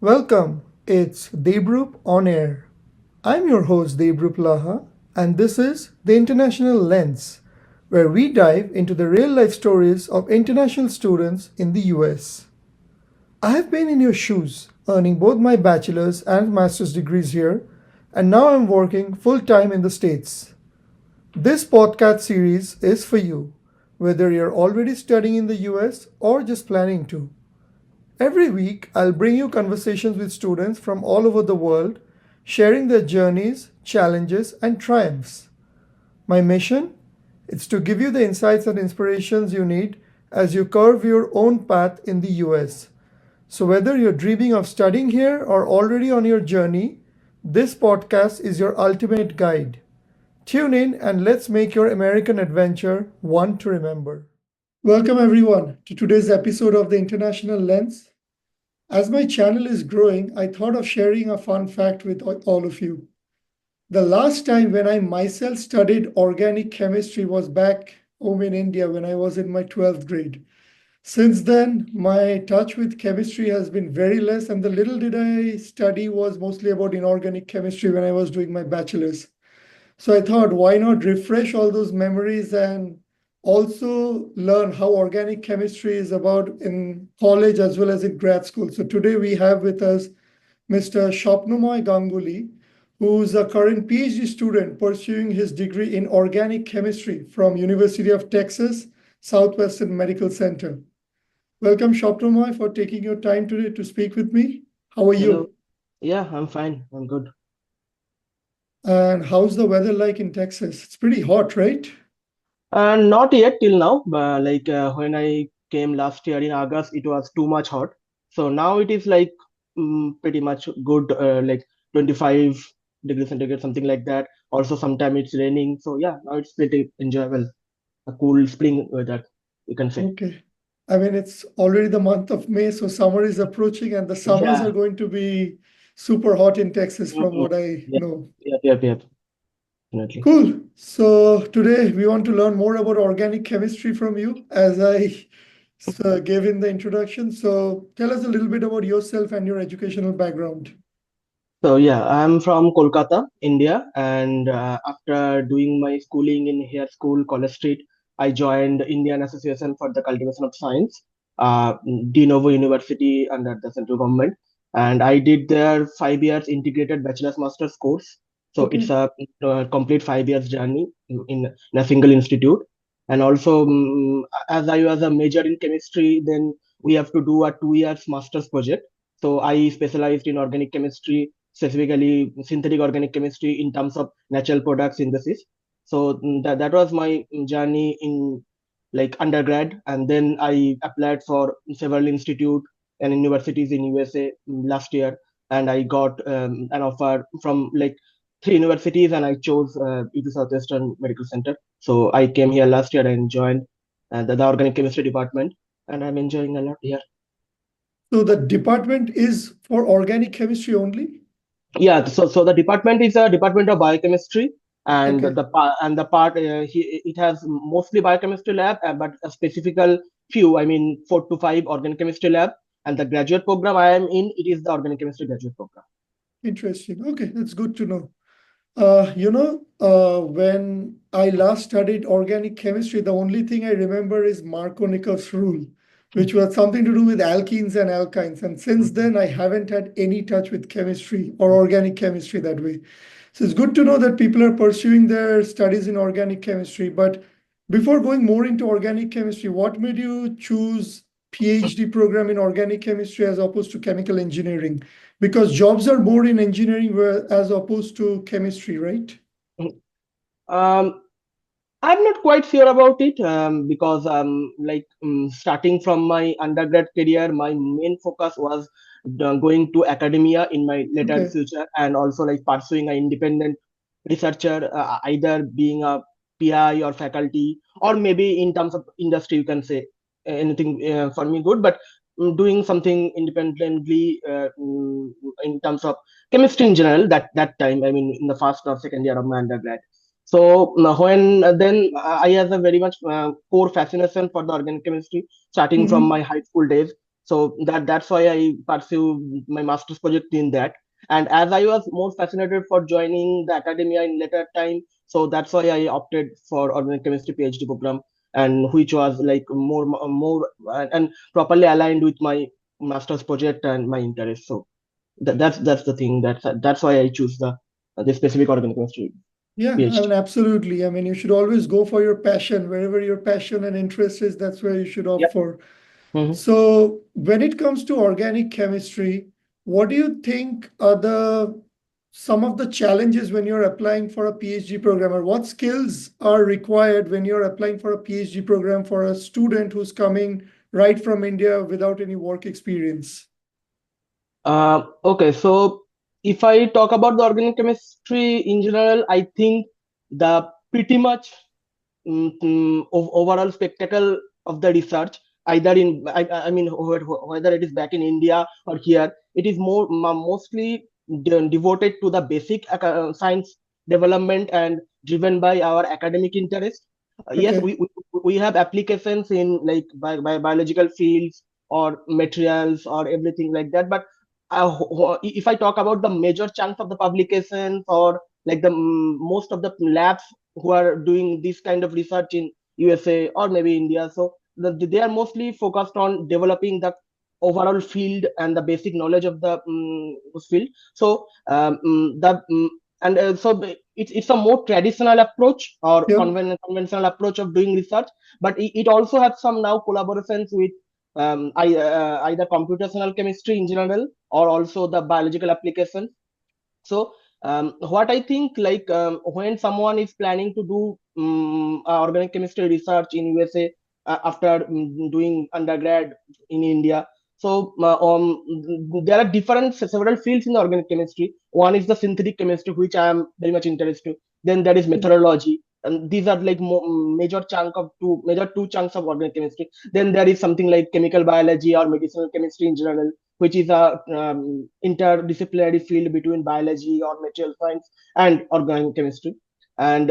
Welcome, it's Debrup on Air. I'm your host Debrup Laha, and this is The International Lens, where we dive into the real life stories of international students in the US. I have been in your shoes, earning both my bachelor's and master's degrees here, and now I'm working full time in the States. This podcast series is for you, whether you're already studying in the US or just planning to. Every week, I'll bring you conversations with students from all over the world, sharing their journeys, challenges, and triumphs. My mission? It's to give you the insights and inspirations you need as you carve your own path in the US. So, whether you're dreaming of studying here or already on your journey, this podcast is your ultimate guide. Tune in and let's make your American adventure one to remember. Welcome, everyone, to today's episode of the International Lens. As my channel is growing, I thought of sharing a fun fact with all of you. The last time when I myself studied organic chemistry was back home in India when I was in my 12th grade. Since then, my touch with chemistry has been very less, and the little did I study was mostly about inorganic chemistry when I was doing my bachelor's. So I thought, why not refresh all those memories and also learn how organic chemistry is about in college as well as in grad school. So today we have with us Mr. Swapnamoy Ganguly, who's a current PhD student pursuing his degree in organic chemistry from University of Texas Southwestern Medical Center. Welcome, Swapnamoy, for taking your time today to speak with me. How are Hello. you? Yeah, I'm fine. I'm good. And how's the weather like in Texas? It's pretty hot, right? Not yet till now, but when I came last year in August, it was too much hot. So now it is like pretty much good, like 25 degrees centigrade, something like that. Also, sometimes it's raining. So yeah, now it's pretty enjoyable. A cool spring weather, you can say. Okay. I mean, it's already the month of May, so summer is approaching, and the summers are Yeah. going to be super hot in Texas, from Mm, what I yep. know. Yep. Definitely. Cool. So today we want to learn more about organic chemistry from you, as I gave in the introduction. So tell us a little bit about yourself and your educational background. So yeah, I'm from Kolkata, India, and after doing my schooling in Hair School, College Street, I joined Indian Association for the Cultivation of Science, De Novo University under the central government, and I did there 5 years integrated bachelor's master's course. So it's Okay. a complete 5 years journey in a single institute, and also as I was a major in chemistry, then we have to do a 2 years master's project. So I specialized in organic chemistry, specifically synthetic organic chemistry in terms of natural product synthesis. So that was my journey in like undergrad, and then I applied for several institute and universities in USA last year, and I got an offer from like three universities, and I chose UT Southwestern Medical Center. So I came here last year and joined the organic chemistry department, and I'm enjoying a lot here. So the department is for organic chemistry only? Yeah, so the department is a department of biochemistry, and Okay. the part it has mostly biochemistry lab, but a specific few, I mean 4 to 5 organic chemistry lab, and the graduate program I am in, it is the organic chemistry graduate program. Interesting. Okay, that's good to know. When I last studied organic chemistry, the only thing I remember is Markovnikov's rule, which was something to do with alkenes and alkynes. And since then, I haven't had any touch with chemistry or organic chemistry that way. So it's good to know that people are pursuing their studies in organic chemistry. But before going more into organic chemistry, what made you choose PhD program in organic chemistry as opposed to chemical engineering? Because jobs are more in engineering as opposed to chemistry, right? um, I'm not quite sure about it because starting from my undergrad career, my main focus was going to academia in my later Okay. future, and also like pursuing an independent researcher, either being a PI or faculty, or maybe in terms of industry, you can say anything for me good, but doing something independently in terms of chemistry in general. That time, I mean, in the first or second year of my undergrad. So when then I has a very much core fascination for the organic chemistry starting from Mm-hmm. my high school days. So that's why I pursue my master's project in that. And as I was more fascinated for joining the academia in later time, so that's why I opted for organic chemistry PhD program, and which was like more and properly aligned with my master's project and my interest. So that's the thing. That's why I choose the specific organic chemistry Yeah, I PhD. mean, absolutely. I mean, you should always go for your passion. Wherever your passion and interest is, that's where you should opt Yep. for. Mhm. So, when it comes to organic chemistry, what do you think are the some of the challenges when you're applying for a PhD program, or what skills are required when you're applying for a PhD program for a student who's coming right from India without any work experience? Okay, so if I talk about the organic chemistry in general, I think the pretty much overall spectacle of the research, either I mean whether it is back in India or here, it is mostly devoted to the basic science development and driven by our academic interest. Yes, Okay. we have applications in like biological fields or materials or everything like that, but if I talk about the major chunk of the publications or like the most of the labs who are doing this kind of research in USA or maybe India. So they are mostly focused on developing the overall field and the basic knowledge of the field. So the and so it's a more traditional approach or Yep. conventional approach of doing research, but it also has some now collaborations with either computational chemistry in general or also the biological applications. So what I think, like when someone is planning to do organic chemistry research in USA after doing undergrad in India, so there are different several fields in organic chemistry. One is the synthetic chemistry, which I am very much interested. Then there is methodology, and these are like major two chunks of organic chemistry. Then there is something like chemical biology or medicinal chemistry in general, which is a interdisciplinary field between biology or material science and organic chemistry. And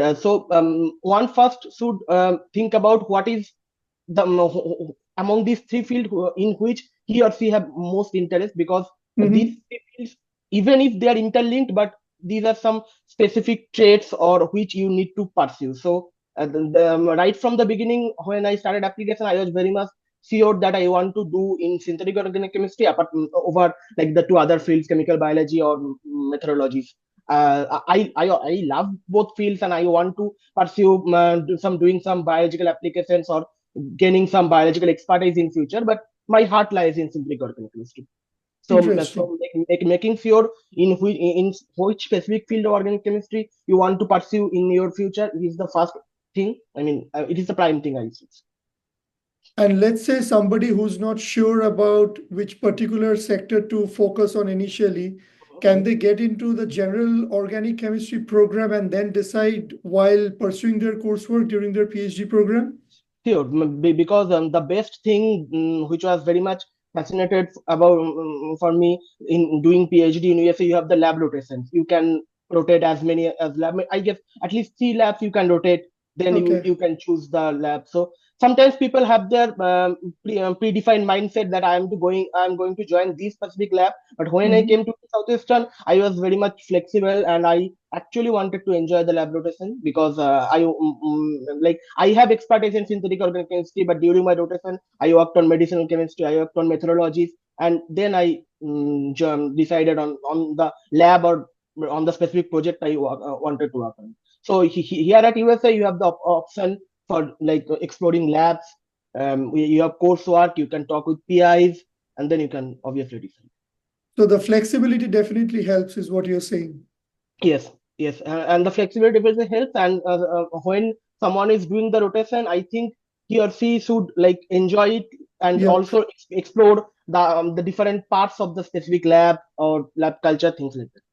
one first should think about what is the among these three fields in which he or she have most interest, because these Mm-hmm. three fields, even if they are interlinked, but these are some specific traits or which you need to pursue. So right from the beginning, when I started application, I was very much sure that I want to do in synthetic organic chemistry apart over like the two other fields, chemical biology or methodologies. I love both fields and I want to pursue doing some biological applications or gaining some biological expertise in future. But my heart lies in synthetic organic chemistry. So, Interesting. making sure in which specific field of organic chemistry you want to pursue in your future is the first thing. I mean, it is the prime thing, I would say. And let's say somebody who's not sure about which particular sector to focus on initially, can they get into the general organic chemistry program and then decide while pursuing their coursework during their PhD program? Sure, because the best thing which was very much fascinated about for me in doing PhD in USA, you have the lab rotations. You can rotate as many as lab. I guess at least three labs you can rotate. Then Okay. you can choose the lab. So sometimes people have their predefined mindset that I'm going to join this specific lab. But when I Mhm. came to Southeastern, I was very much flexible and I actually wanted to enjoy the lab rotation because like I have expertise in synthetic organic chemistry, but during my rotation, I worked on medicinal chemistry, I worked on methodologies, and then I decided on the lab or on the specific project I wanted to work on. So here at USA, you have the option for like exploring labs. You have coursework, you can talk with PIs, and then you can obviously decide. So the flexibility definitely helps, is what you're saying. Yes, yes, and the flexibility will help. And when someone is doing the rotation, I think he or she should like enjoy it and Yep. also explore the different parts of the specific lab or lab culture, things like that.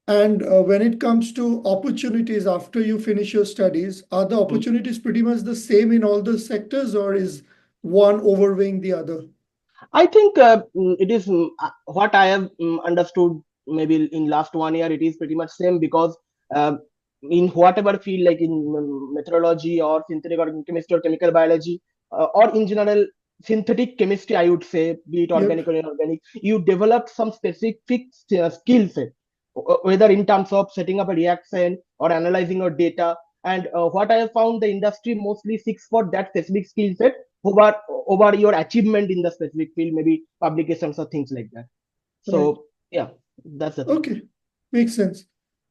And when it comes to opportunities after you finish your studies, are the Mm. opportunities pretty much the same in all the sectors, or is one overweighing the other? I think it is what I have understood. Maybe in last 1 year, it is pretty much same because uh, in whatever field, like in meteorology or synthetic organic chemistry or chemical biology, or in general, synthetic chemistry, I would say, be it Yep. organic or inorganic, you develop some specific skill set, whether in terms of setting up a reaction or analyzing your data. And what I have found, the industry mostly seeks for that specific skill set over your achievement in the specific field, maybe publications or things like that. Right. So yeah, that's the thing. Okay. Makes sense.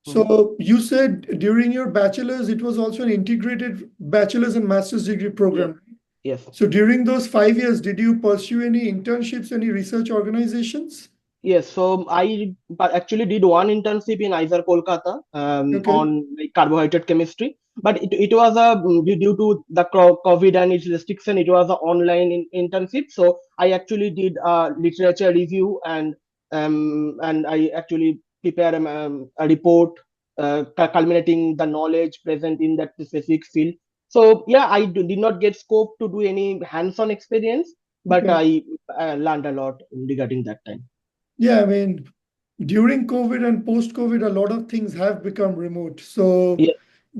Mhm. So you said during your bachelor's, it was also an integrated bachelor's and master's degree Yes, program. yes. So during those 5 years, did you pursue any internships, any research organizations? Yes, so actually did one internship in Aiser, Kolkata, Okay. on like carbohydrate chemistry. But it was due to the COVID and its restriction, it was an online internship. So I actually did a literature review, and I actually prepare a report culminating the knowledge present in that specific field. So yeah, did not get scope to do any hands-on experience, but Okay. I learned a lot regarding that time. Yeah, I mean, during COVID and post-COVID, a lot of things have become remote. So Yeah.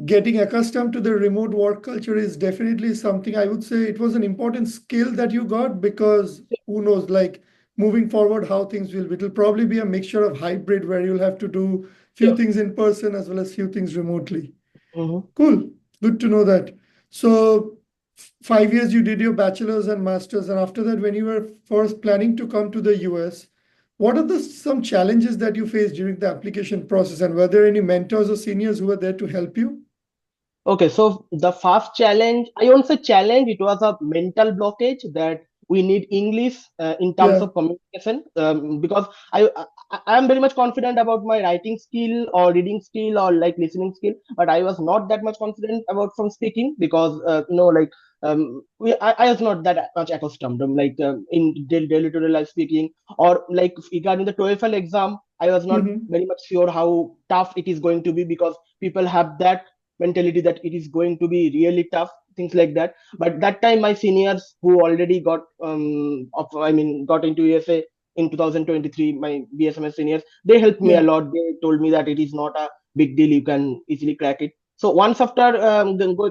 getting accustomed to the remote work culture is definitely something I would say it was an important skill that you got because who knows, like moving forward, how things will be. It'll probably be a mixture of hybrid where you'll have to do few Yeah. things in person as well as few things remotely. Mhm. Cool. Good to know that. So 5 years you did your bachelor's and master's, and after that, when you were first planning to come to the US, what are the some challenges that you faced during the application process, and were there any mentors or seniors who were there to help you? Okay, so the first challenge, I won't say challenge, it was a mental blockage that we need English in terms Yeah. of communication, because I am very much confident about my writing skill or reading skill or like listening skill, but I was not that much confident about from speaking because like I was not that much accustomed like in daily to life speaking, or like regarding the TOEFL exam, I was not Hmm. very much sure how tough it is going to be because people have that mentality that it is going to be really tough, things like that. But that time my seniors who already got got into USA in 2023, my BSMS seniors, they helped me a Yeah. lot. They told me that it is not a big deal, you can easily crack it. So once after getting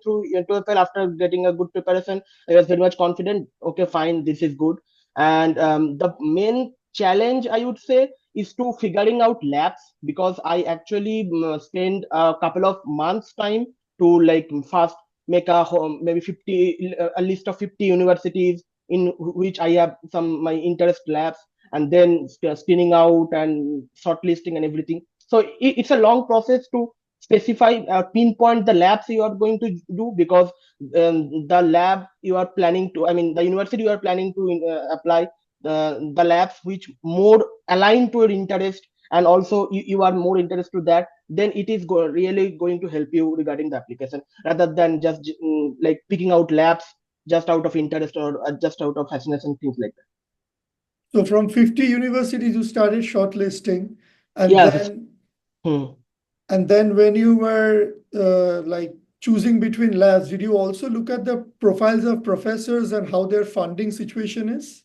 through TOEFL, after getting a good preparation, I was very much confident. Okay, fine, this is good. And the main challenge, I would say, is to figuring out labs, because I actually spent a couple of months time to like first make a home, maybe 50 a list of 50 universities in which I have some my interest labs, and then spinning out and shortlisting and everything. So it's a long process to specify pinpoint the labs you are going to do, because the lab you are planning to, I mean the university you are planning to apply the labs which more align to your interest, and also you are more interested to that, then it is really going to help you regarding the application, rather than just like picking out labs just out of interest or just out of fascination, things like that. So from 50 universities, you started shortlisting, and Yes. then Hmm. and then when you were like choosing between labs, did you also look at the profiles of professors and how their funding situation is?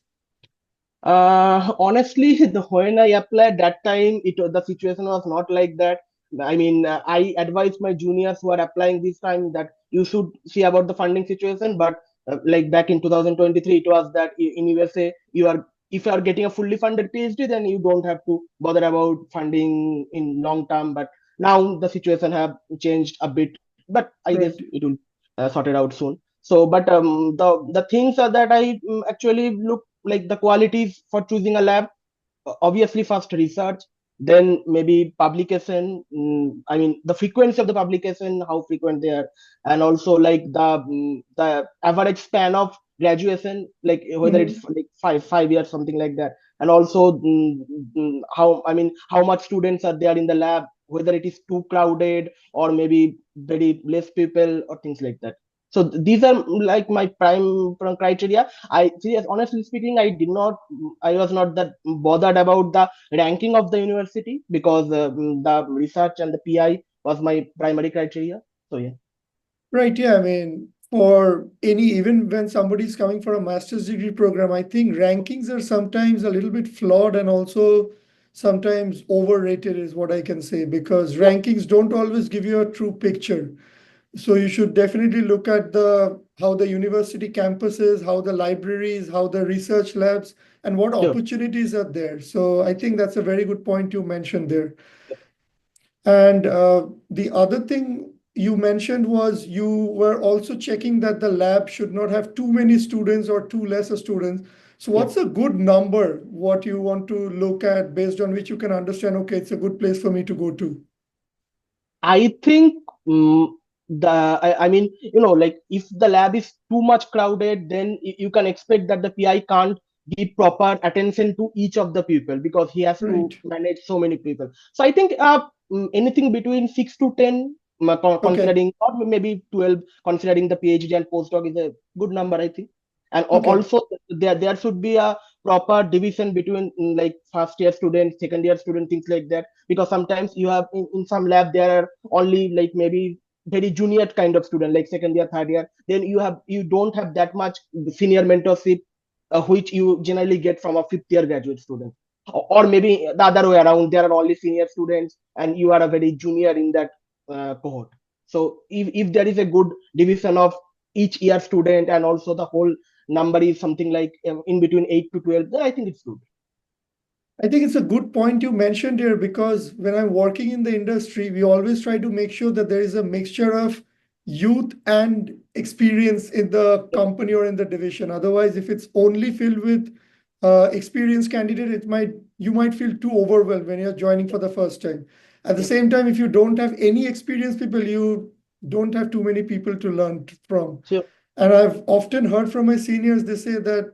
Honestly, when I applied that time, the situation was not like that. I mean, I advised my juniors who are applying this time that you should see about the funding situation. But like back in 2023, it was that in USA, you are if you are getting a fully funded PhD, then you don't have to bother about funding in long term. But now the situation have changed a bit. But I guess Right. it will sort it out soon. So, but the things are that I actually look like the qualities for choosing a lab. Obviously first research, then maybe publication, I mean the frequency of the publication, how frequent they are, and also like the average span of graduation, like whether it's Mhm. like five years, something like that. And also how, I mean how much students are there in the lab, whether it is too crowded or maybe very less people or things like that. So these are like my prime criteria. I serious, honestly speaking, I was not that bothered about the ranking of the university, because the research and the PI was my primary criteria. So yeah. Right. Yeah. I mean, for any, even when somebody's coming for a master's degree program, I think rankings are sometimes a little bit flawed and also sometimes overrated, is what I can say, because Yep. rankings don't always give you a true picture. So you should definitely look at the how the university campuses, how the libraries, how the research labs, and what Sure. opportunities are there. So I think that's a very good point you mentioned there. Yep. And the other thing you mentioned was you were also checking that the lab should not have too many students or too less students. So what's Yep. a good number, what you want to look at based on which you can understand, okay, it's a good place for me to go to? I think I mean, like if the lab is too much crowded, then you can expect that the PI can't give proper attention to each of the people because he has to Right. manage so many people. So I think anything between 6 to 10, Okay. considering, or maybe 12, considering the PhD and postdoc is a good number, I think. And Okay. also there should be a proper division between like first year students, second year students, things like that, because sometimes you have in some lab there are only like maybe very junior kind of student like second year, third year, then you don't have that much senior mentorship, which you generally get from a fifth year graduate student, or maybe the other way around, there are only senior students and you are a very junior in that cohort. So if there is a good division of each year student and also the whole number is something like in between 8 to 12, then I think it's good. I think it's a good point you mentioned here because when I'm working in the industry, we always try to make sure that there is a mixture of youth and experience in the Yep. company or in the division. Otherwise, if it's only filled with experienced candidate, you might feel too overwhelmed when you're joining for the first time. At the Yep. same time, if you don't have any experienced people, you don't have too many people to learn from. Sure. And I've often heard from my seniors, they say that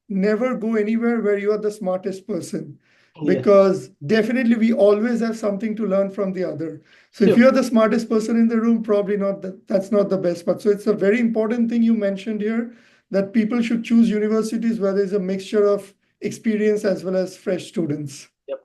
never go anywhere where you are the smartest person, Yes. because definitely we always have something to learn from the other. So if Sure. you're the smartest person in the room, probably not that's not the best part. So it's a very important thing you mentioned here that people should choose universities where there's a mixture of experience as well as fresh students. Yep.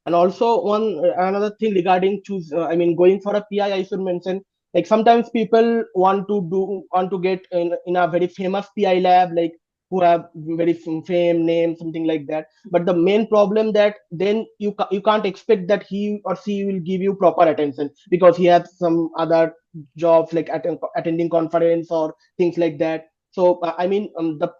And also one another thing regarding choose, I mean, going for a PI, I should mention, like sometimes people want to get in a very famous PI lab, like who have very fame name, something like that. But the main problem that then you can't expect that he or she will give you proper attention because he has some other jobs like attending conference or things like that. So I mean, the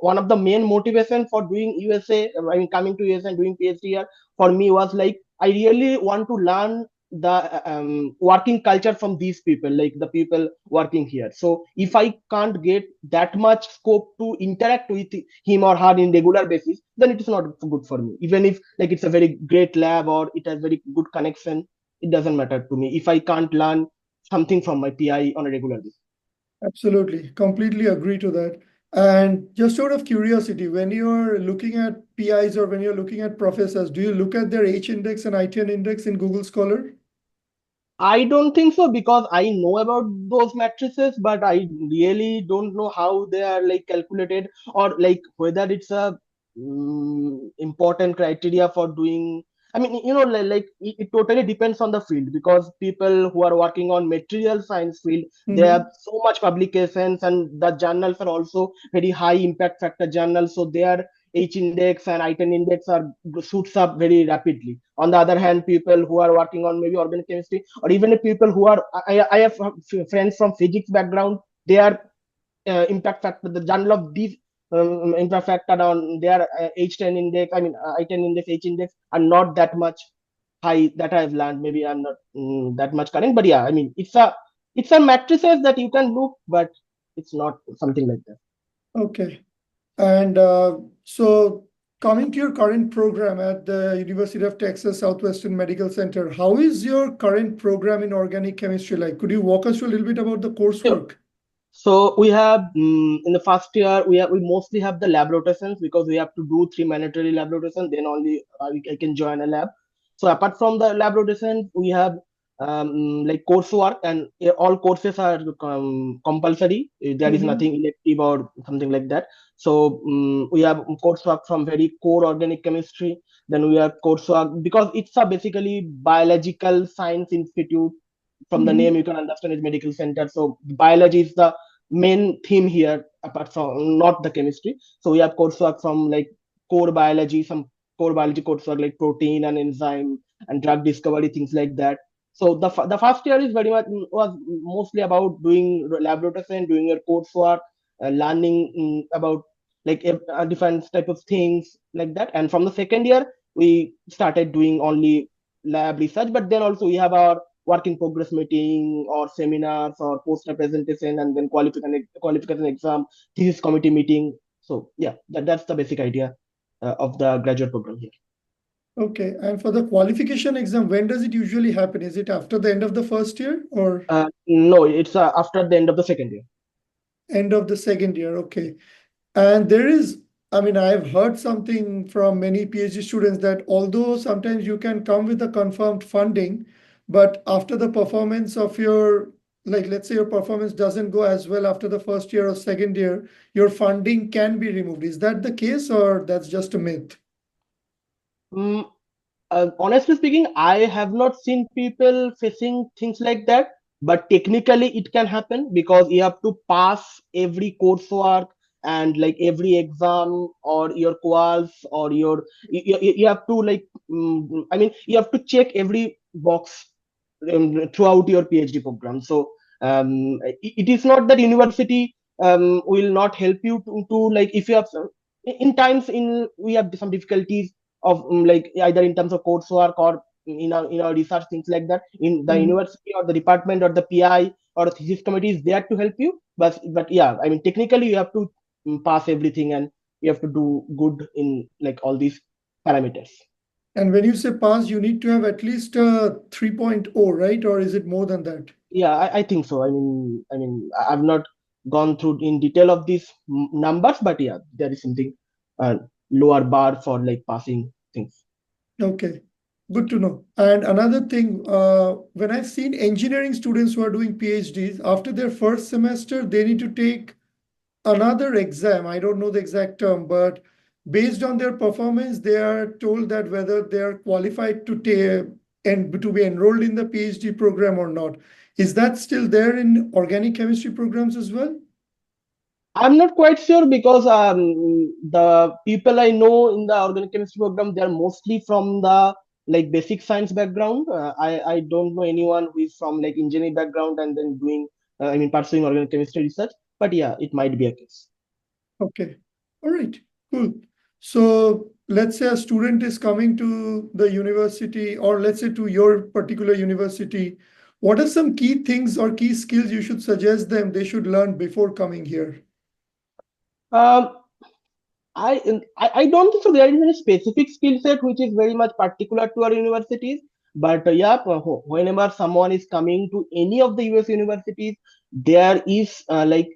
one of the main motivation for doing USA, I mean, coming to USA and doing PhD here for me was like I really want to learn the working culture from these people, like the people working here. So if I can't get that much scope to interact with him or her in regular basis, then it is not good for me. Even if like it's a very great lab or it has very good connection, it doesn't matter to me if I can't learn something from my PI on a regular basis. Absolutely, completely agree to that. And just out of curiosity, when you're looking at PIs or when you're looking at professors, do you look at their H index and ITN index in Google Scholar? I don't think so because I know about those matrices, but I really don't know how they are like calculated or like whether it's a important criteria for doing. I mean, like it totally depends on the field because people who are working on material science field, they have Mm-hmm. so much publications and the journals are also very high impact factor journals, so their H index and I10 index are shoots up very rapidly. On the other hand, people who are working on maybe organic chemistry or even the people who are I have friends from physics background, they are impact factor the journal of these impact factor on their H10 index, I mean I10 index, H index are not that much high that I've learned. Maybe I'm not that much current, but yeah, I mean it's a matrices that you can look, but it's not something like that. Okay. And so coming to your current program at the University of Texas Southwestern Medical Center, how is your current program in organic chemistry like? Could you walk us through a little bit about the Sure. coursework? So we have in the first year we mostly have the lab rotations because we have to do 3 mandatory lab rotations. Then only I can join a lab. So apart from the lab rotations, we have like coursework and all courses are compulsory. There is Mm-hmm. nothing elective or something like that. So we have coursework from very core organic chemistry. Then we have coursework because it's a basically biological science institute. From the name Mm-hmm. you can understand it's medical center, so biology is the main theme here apart from not the chemistry. So we have coursework from like core biology, some core biology coursework like protein and enzyme and drug discovery, things like that. So the first year is very much was mostly about doing lab rotation, doing your coursework, learning about like different type of things like that. And from the second year, we started doing only lab research. But then also we have our work in progress meeting or seminars or poster presentation, and then qualification exam, thesis committee meeting. So yeah, that's the basic idea of the graduate program here. Okay. And for the qualification exam, when does it usually happen? Is it after the end of the first year or No, it's after the end of the second year. end of the second year? Okay. And there is, I mean, I've heard something from many PhD students that although sometimes you can come with a confirmed funding, but after the performance of your, like, let's say your performance doesn't go as well after the first year or second year, your funding can be removed. Is that the case or that's just a myth? Mm, honestly speaking, I have not seen people facing things like that, but technically it can happen because you have to pass every coursework and like every exam or your quals or you have to like I mean you have to check every box throughout your PhD program. So it is not that university will not help you to like if you have in times in we have some difficulties of like either in terms of coursework or in our research things like that in the Mhm. university or the department or the PI or the thesis committee is there to help you. But yeah, I mean technically you have to pass everything and you have to do good in like all these parameters. And when you say pass, you need to have at least a 3.0, right? Or is it more than that? Yeah, I think so. I've not gone through in detail of these numbers, but yeah, there is something uh, lower bar for like passing things. Okay, good to know. And another thing, when I've seen engineering students who are doing PhDs, after their first semester, they need to take another exam. I don't know the exact term, but based on their performance, they are told that whether they are qualified to take and to be enrolled in the PhD program or not. Is that still there in organic chemistry programs as well? I'm not quite sure because the people I know in the organic chemistry program they are mostly from the like basic science background. I don't know anyone who is from like engineering background and then doing pursuing organic chemistry research. But yeah, it might be a case. Okay. All right. Cool. So let's say a student is coming to the university, or let's say to your particular university. What are some key things or key skills you should suggest them they should learn before coming here? Um, I don't think so. There is any specific skill set which is very much particular to our universities. But yeah, whenever someone is coming to any of the US universities, there is like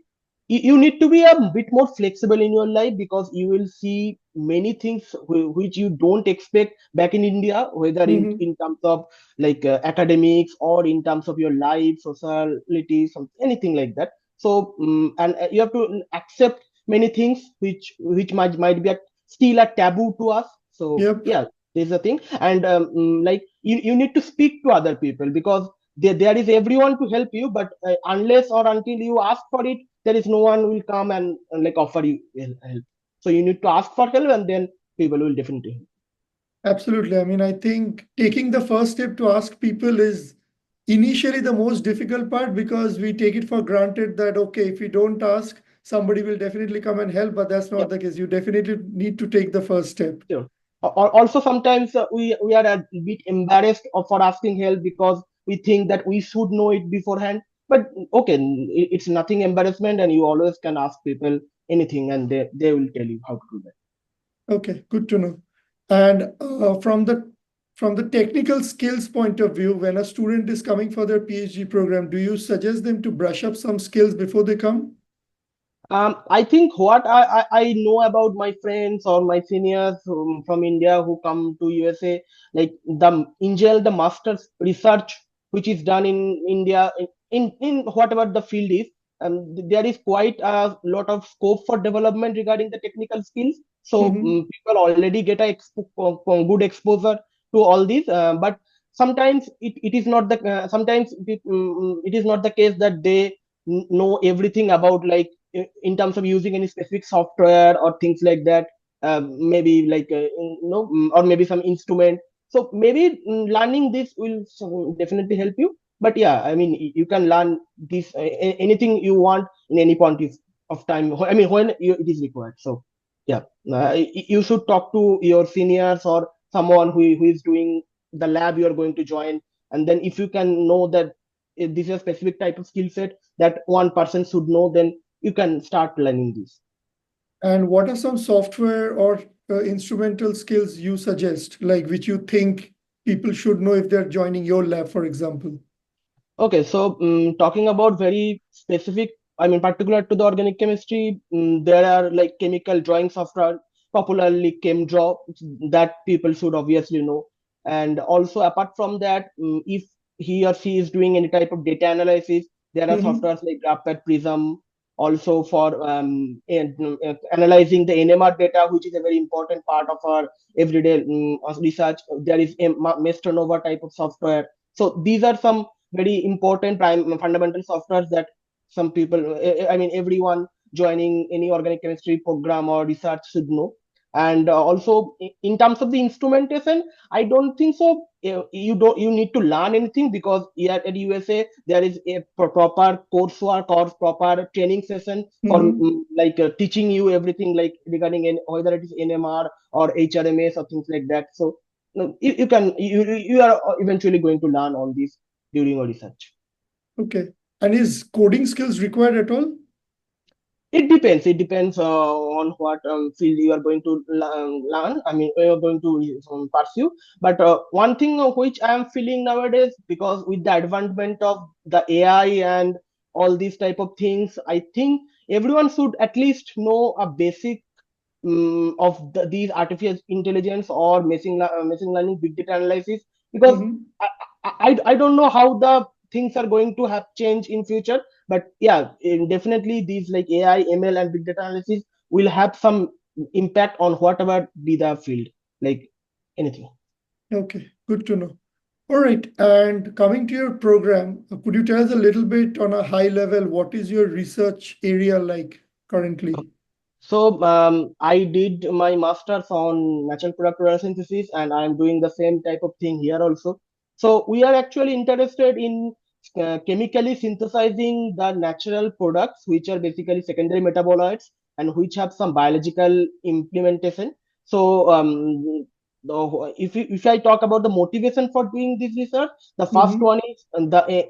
you need to be a bit more flexible in your life because you will see many things which you don't expect back in India, whether Mhm. in terms of like academics or in terms of your life, sociality, anything like that. So and you have to accept many things which might be still a taboo to us. So Yep. yeah, there's a thing. And like you need to speak to other people because there is everyone to help you, but unless or until you ask for it, there is no one will come and like offer you help. So you need to ask for help and then people will definitely help. Absolutely. I mean, I think taking the first step to ask people is initially the most difficult part because we take it for granted that, okay, if we don't ask, somebody will definitely come and help, but that's Yeah, not the case. You definitely need to take the first step. sure. Also sometimes we are a bit embarrassed for asking help because we think that we should know it beforehand. But okay, it's nothing embarrassment, and you always can ask people anything, and they will tell you how to do that. Okay, good to know. And from the technical skills point of view, when a student is coming for their PhD program, do you suggest them to brush up some skills before they come? I think what I know about my friends or my seniors from India who come to USA, like the in general the master's research which is done in India in whatever the field is, there is quite a lot of scope for development regarding the technical skills. So Mhm. people already get a good exposure to all these, but sometimes it is not the sometimes it is not the case that they know everything about like in terms of using any specific software or things like that. Maybe like or maybe some instrument. So maybe learning this will definitely help you. But yeah, I mean, you can learn this anything you want in any point of time. I mean, when it is required. So yeah, you should talk to your seniors or someone who is doing the lab you are going to join, and then if you can know that this is a specific type of skill set that one person should know, then you can start learning this. And what are some software or instrumental skills you suggest, like which you think people should know if they're joining your lab, for example? Okay, so talking about very specific, I mean, particular to the organic chemistry, there are like chemical drawing software, popularly ChemDraw, that people should obviously know. And also, apart from that, if he or she is doing any type of data analysis, there are Mm-hmm. softwares like Graph Prism, also for analyzing the NMR data, which is a very important part of our everyday research. There is a Masternova type of software. So these are some very important fundamental softwares that some people, I mean, everyone joining any organic chemistry program or research should know. And also, in terms of the instrumentation, I don't think so. You need to learn anything, because here at USA there is a proper coursework or proper training session for Mm-hmm. like teaching you everything like regarding whether it is NMR or HRMS or things like that. So no, you are eventually going to learn on this during your research. Okay. And is coding skills required at all? It depends. It depends on what field you are going to learn. I mean, you are going to pursue. But one thing which I am feeling nowadays, because with the advancement of the AI and all these type of things, I think everyone should at least know a basic of these artificial intelligence or machine learning, big data analysis, because Mm-hmm. I don't know how the things are going to have change in future, but yeah, definitely these like AI, ML, and big data analysis will have some impact on whatever be the field, like anything. Okay, good to know. All right. And coming to your program, could you tell us a little bit on a high level, what is your research area like currently? So I did my master's on natural product synthesis, and I'm doing the same type of thing here also. So we are actually interested in chemically synthesizing the natural products, which are basically secondary metabolites and which have some biological implementation. So if I talk about the motivation for doing this research, the first Mm-hmm. one is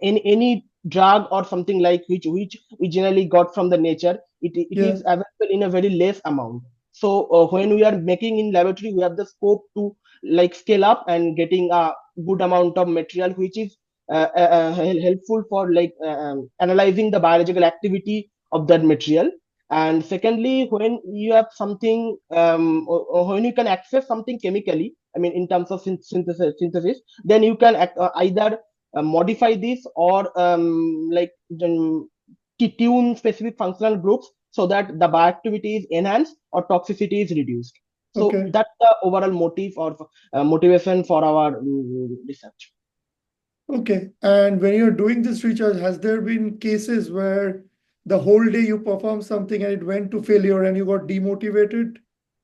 any drug or something like which we generally got from the nature, it Yeah. is available in a very less amount. So when we are making in laboratory, we have the scope to like scale up and getting a good amount of material, which is helpful for like analyzing the biological activity of that material. And secondly, when you have something or when you can access something chemically, I mean in terms of synthesis, then you can either modify this or like tune specific functional groups so that the bioactivity is enhanced or toxicity is reduced. So Okay. that's the overall motive or motivation for our research. Okay. And when you're doing this research, has there been cases where the whole day you performed something and it went to failure and you got demotivated?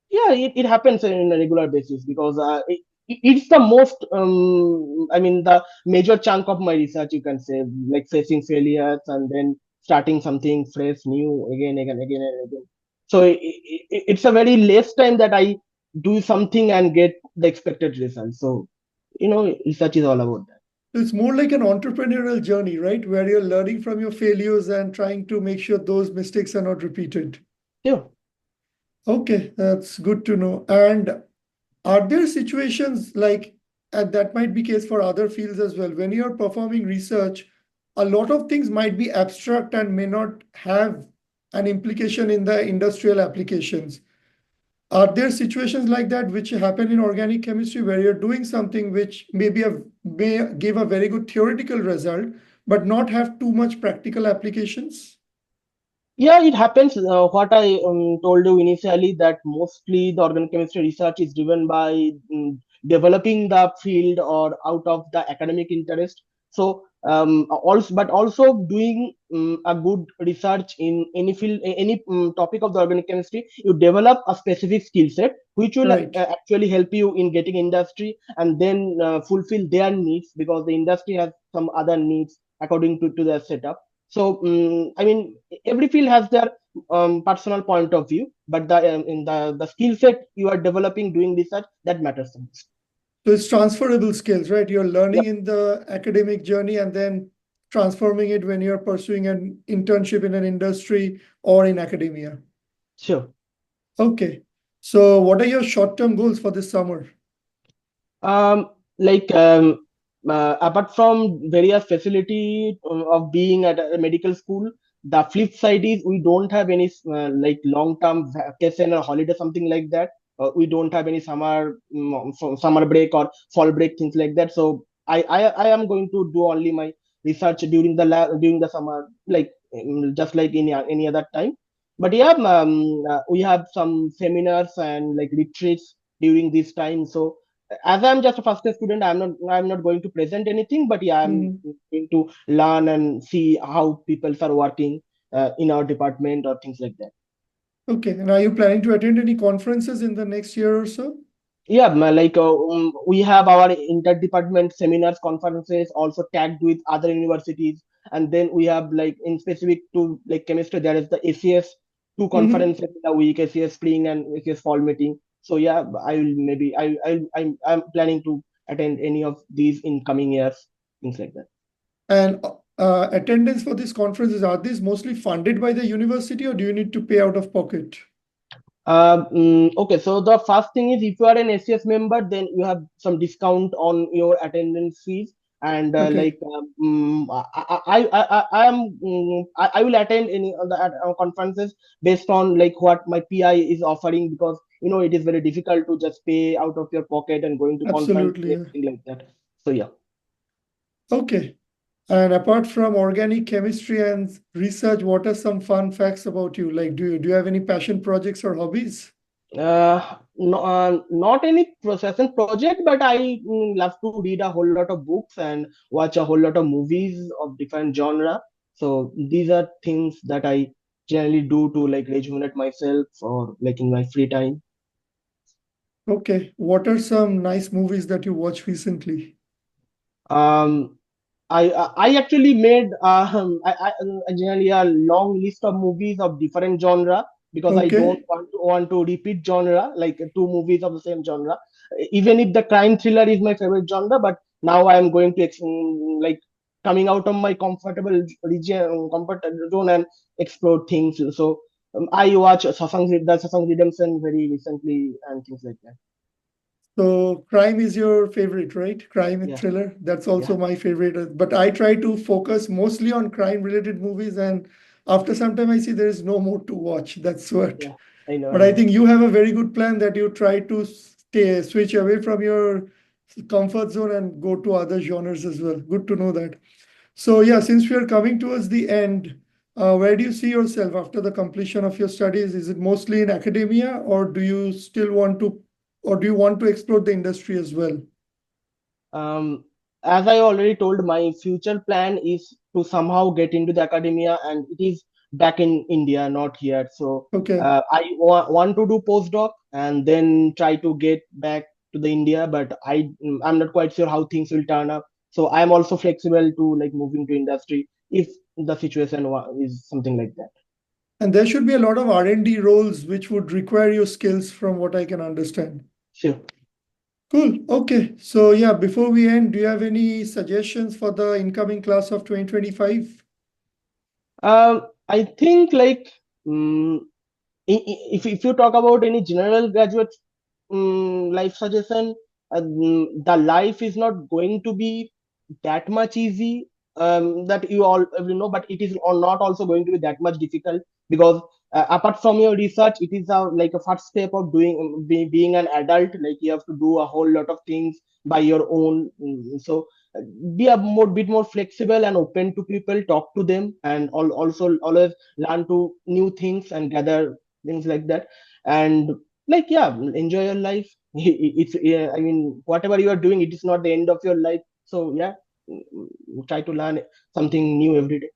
Yeah, it happens in a regular basis, because it's the most I mean the major chunk of my research, you can say, like facing failures and then starting something fresh, new, again and again. So it's a very less time that I do something and get the expected result. So research is all about that. So it's more like an entrepreneurial journey, right? Where you're learning from your failures and trying to make sure those mistakes are not repeated. Yeah. Okay, that's good to know. And are there situations like, and that might be case for other fields as well, when you're performing research, a lot of things might be abstract and may not have an implication in the industrial applications. Are there situations like that which happen in organic chemistry where you're doing something which may give a very good theoretical result, but not have too much practical applications? Yeah, it happens. What I told you initially, that mostly the organic chemistry research is driven by developing the field or out of the academic interest. So Also, but also doing a good research in any field, any topic of the organic chemistry, you develop a specific skill set which will Right. actually help you in getting industry and then fulfill their needs, because the industry has some other needs according to their setup. So I mean, every field has their personal point of view, but the skill set you are developing doing research, that matters the most. So it's transferable skills, right? You're learning Yep, in the academic journey and then transforming it when you're pursuing an internship in an industry or in academia. sure. Okay. So what are your short-term goals for this summer? Like apart from various facility of being at a medical school, the flip side is we don't have any like long-term vacation or holiday, something like that. We don't have any summer break or fall break, things like that. So I am going to do only my research during the during the summer, like just like any other time. But yeah, we have some seminars and like retreats during this time. So as I'm just a first year student, I'm not going to present anything, but yeah, I'm Mhm. going to learn and see how people are working in our department or things like that. Okay. And are you planning to attend any conferences in the next year or so? Yeah, like we have our interdepartment seminars, conferences also tagged with other universities, and then we have like in specific to like chemistry, there is the ACS two Hmm. conferences in a week, ACS spring and ACS fall meeting. So yeah, I will maybe I'm planning to attend any of these in coming years, things like that. And attendance for these conferences, are these mostly funded by the university or do you need to pay out of pocket? Okay, so the first thing is if you are an SCS member, then you have some discount on your attendance fees. And Okay. I am I will attend any of the conferences based on like what my PI is offering, because it is very difficult to just pay out of your pocket and going to conference Absolutely. and Yeah. everything like that. So yeah. Okay. And apart from organic chemistry and research, what are some fun facts about you? Like, do you have any passion projects or hobbies? No, not any procession project, but I love to read a whole lot of books and watch a whole lot of movies of different genre. So these are things that I generally do to like rejuvenate myself or like in my free time. Okay. What are some nice movies that you watched recently? Um, I actually made generally a long list of movies of different genre, because I don't Okay. want to repeat genre like two movies of the same genre. Even if the crime thriller is my favorite genre, but now I am going to like coming out of my comfortable region, comfort zone, and explore things. So I watch the Shawshank Redemption very recently and things like that. So crime is your favorite, right? Crime and Yeah, thriller. That's yeah, also my favorite. But I try to focus mostly on crime related movies. And after some time, I see there is no more to watch. That's what. yeah. I know, But I I know. think you have a very good plan that you try to switch away from your comfort zone and go to other genres as well. Good to know that. So yeah, since we are coming towards the end, where do you see yourself after the completion of your studies? Is it mostly in academia, or do you want to explore the industry as well? Um, as I already told, my future plan is to somehow get into the academia, and it is back in India, not here. So Okay. I want to do postdoc and then try to get back to the India, but I'm not quite sure how things will turn up. So I'm also flexible to like moving to industry if the situation is something like that. And there should be a lot of R&D roles which would require your skills from what I can understand. Sure. Cool. Okay. So yeah, before we end, do you have any suggestions for the incoming class of 2025? I think like if you talk about any general graduate life suggestion, the life is not going to be that much easy, that you know, but it is not also going to be that much difficult, because apart from your research, it is like a first step of being an adult. Like you have to do a whole lot of things by your own. So be a bit more flexible and open to people, talk to them, and also always learn to new things and gather things like that. And like yeah, enjoy your life. It's yeah, I mean, whatever you are doing, it is not the end of your life. So yeah. try to learn something new every day.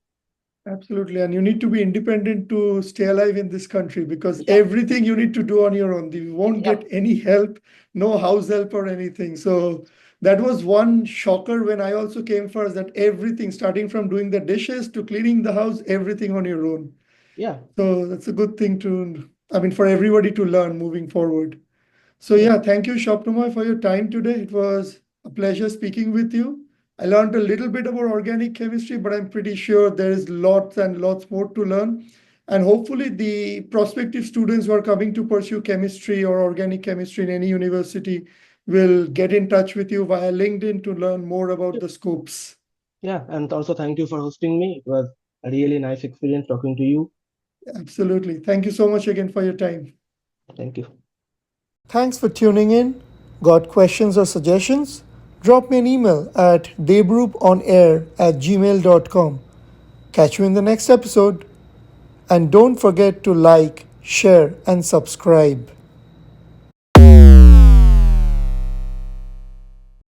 Absolutely. And you need to be independent to stay alive in this country because Yeah, everything you need to do on your own. You won't yeah, get any help, no house help or anything. So that was one shocker when I also came first, that everything, starting from doing the dishes to cleaning the house, everything on your own. yeah, So that's a good thing for everybody to learn moving forward. So yeah, yeah, thank you, Swapnamoy, for your time today. It was a pleasure speaking with you. I learned a little bit about organic chemistry, but I'm pretty sure there is lots and lots more to learn. And hopefully the prospective students who are coming to pursue chemistry or organic chemistry in any university will get in touch with you via LinkedIn to learn more about the scopes. yeah. And also thank you for hosting me. It was a really nice experience talking to you. Absolutely. Thank you so much again for your time. Thank you. Thanks for tuning in. Got questions or suggestions? Drop me an email at daybrouponair@gmail.com. Catch you in the next episode. And don't forget to like, share, and subscribe.